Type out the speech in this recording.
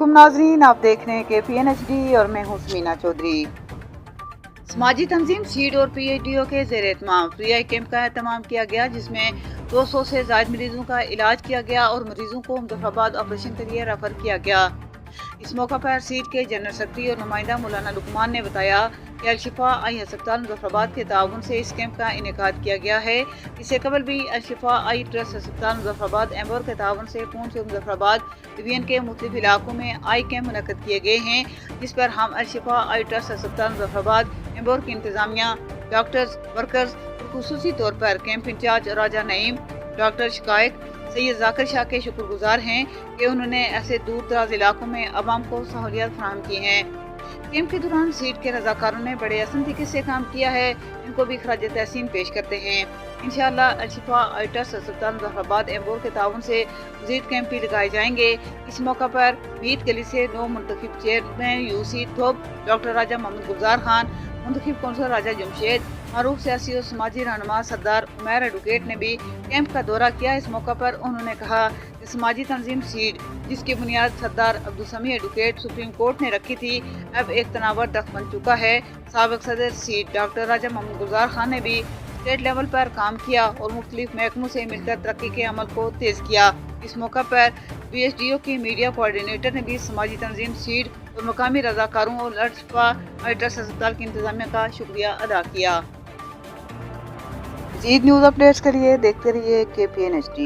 वालेकुम नाजरीन, आप देख रहे हैं KPNHD और मैं हूं समीना चौधरी। समाजी तंजीम सीड और PHDO के ज़ेर एहतमाम फ्री आई कैंप का एहतमाम किया गया, जिसमें 200 से ज़ायद मरीजों का इलाज किया गया और मरीजों को मुजफ्फराबाद ऑपरेशन के लिए रेफर किया गया। इस मौका पर सीड के जनरल सेक्रेटरी और नुमाइंदा मौलाना लुकमान ने बताया कि अल-शिफा आई अस्पताल मुजफ्फराबाद के ताउन से इस कैंप का इनेकाद किया गया है। इससे कबल भी अल-शिफा आई ट्रस्ट अस्पताल मुजफ्फराबाद एम्बोर के ताउन से पूंछ और मुजफ्फराबाद डिवीजन के मुख्तलिफ इलाकों में आई कैंप मुनक्कद किए गए हैं, जिस पर हम अल-शिफा आई ट्रस्ट अस्पताल मुजफ्फराबाद एम्बोर की इंतजामिया, डॉक्टर्स, वर्कर्स और खुसूसी तौर पर कैंप इंचार्ज राजा नईम, डॉक्टर शिकायत सैयद जाकिर शाह के शुक्रगुजार हैं कि उन्होंने ऐसे दूर दराज इलाकों में अवाम को सहूलियत फराहम की हैं। कैंप के दौरान सीट के रजाकारों ने बड़े अहसन तरीके से काम किया है, इनको भी खराज तहसीन पेश करते हैं। इंशाअल्लाह अल-शिफा आई ट्रस्ट अस्पताल मुजफ्फराबाद एम्बोर के ताउन से मज़ीद कैंप भी लगाए जाएंगे। इस मौका पर मीत गली से नौ मुंतखब चेयरमैन यूसी थोप, डॉक्टर राजा मोहम्मद गुलजार खान, मुंतखब कौंसल राजा जमशेद, मारूफ सियासी और समाजी रहनुमा सरदार उमैर एडवोकेट ने भी कैंप का दौरा किया। इस मौका पर उन्होंने कहा कि समाजी तंजीम सीड, जिसकी बुनियाद सरदार अब्दुल समी एडवोकेट सुप्रीम कोर्ट ने रखी थी, अब एक तनावर दख्त बन चुका है। साबिक सदर सीड डॉक्टर राजा मोहम्मद गुलजार खान ने भी स्टेट लेवल पर काम किया और मुख्तलिफ महकमों से मिलकर तरक्की के अमल को तेज किया। इस मौका पर PHDO की मीडिया कोऑर्डिनेटर ने भी समाजी तंजीम सीड और मकामी रजाकारों और अल-शिफा आई ट्रस्ट अस्पताल की इंतजामिया का शुक्रिया अदा किया। मज़ीद न्यूज़ अपडेट्स के लिए देखते रहिए KPNHD।